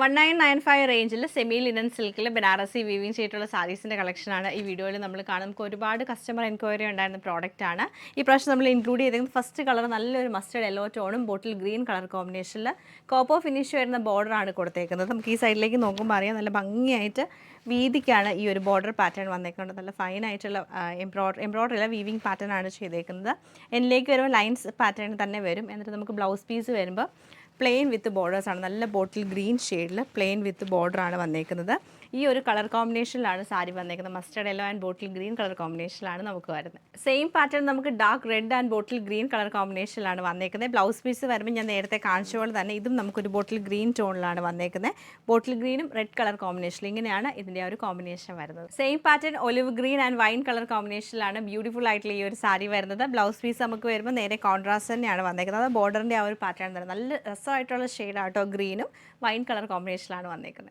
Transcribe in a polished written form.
1995 റേഞ്ചിൽ semi linen സിൽക്കിൽ Banarasi weaving ചെയ്തിട്ടുള്ള സാരീസിൻ്റെ കളക്ഷനാണ് ഈ വീഡിയോയിൽ നമ്മൾ കാണും. നമുക്ക് ഒരുപാട് കസ്റ്റമർ എൻക്വയറി ഉണ്ടായിരുന്ന പ്രോഡക്റ്റാണ്. ഈ പ്രാവശ്യം നമ്മൾ ഇൻക്ലൂഡ് ചെയ്തിരിക്കുന്നത് ഫസ്റ്റ് കളർ നല്ലൊരു മസ്റ്റർഡ് യെല്ലോ ടോണും ബോട്ടിൽ ഗ്രീൻ കളർ കോമ്പിനേഷനിൽ കോപ്പർ ഫിനിഷ് വരുന്ന ബോർഡറാണ് കൊടുത്തേക്കുന്നത്. നമുക്ക് ഈ സൈഡിലേക്ക് നോക്കുമ്പോൾ അറിയാം നല്ല ഭംഗിയായിട്ട് വീതിക്കാണ് ഈ ഒരു ബോർഡർ പാറ്റേൺ വന്നേക്കുന്നത്. നല്ല ഫൈനായിട്ടുള്ള എംബ്രോയ്ഡറി വീവിങ് പാറ്റേൺ ആണ് ചെയ്തേക്കുന്നത്. എന്നിലേക്ക് വരുമ്പോൾ ലൈൻസ് പാറ്റേൺ തന്നെ വരും. എന്നിട്ട് നമുക്ക് ബ്ലൗസ് പീസ് വരുമ്പോൾ പ്ലെയിൻ വിത്ത് ബോർഡേഴ്സ് ആണ്. നല്ല ബോട്ടിൽ ഗ്രീൻ ഷെയ്ഡിൽ പ്ലെയിൻ വിത്ത് ബോർഡറാണ് വന്നേക്കുന്നത്. ഈ ഒരു കളർ കോമ്പിനേഷനിലാണ് സാരി വന്നേക്കുന്നത്. Mustard yellow and bottle green colour കോമ്പിനേഷനിലാണ് നമുക്ക് വരുന്നത്. സെയിം പാറ്റേൺ നമുക്ക് dark red and bottle green colour കോമ്പിനേഷനിലാണ് വന്നേക്കുന്നത്. ബ്ലൗസ് പീസ് വരുമ്പോൾ ഞാൻ നേരത്തെ കാണിച്ച പോലെ തന്നെ ഇതും നമുക്കൊരു ബോട്ടിൽ ഗ്രീൻ ടോണിലാണ് വന്നേക്കുന്നത്. ബോട്ടിൽ ഗ്രീനും റെഡ് കളർ കോമ്പിനേഷനിൽ ഇങ്ങനെയാണ് ഇതിൻ്റെ ഒരു കോമ്പിനേഷൻ വരുന്നത്. Same pattern olive green and wine colour കോമ്പിനേഷനിലാണ് ബ്യൂട്ടിഫുൾ ആയിട്ടുള്ള ഈ ഒരു സാരി വരുന്നത്. ബ്ലൗസ് പീസ് നമുക്ക് വരുമ്പോൾ നേരെ കോൺട്രാസ്റ്റ് തന്നെയാണ് വന്നേക്കുന്നത്. ബോർഡറിൻ്റെ ആ ഒരു പാറ്റേൺ തന്നെ നല്ല രസമായിട്ടുള്ള ഷെയ്ഡാട്ടോ ഗ്രീനും വൈൻ കളർ കോമ്പിനേഷനിലാണ് വന്നേക്കുന്നത്.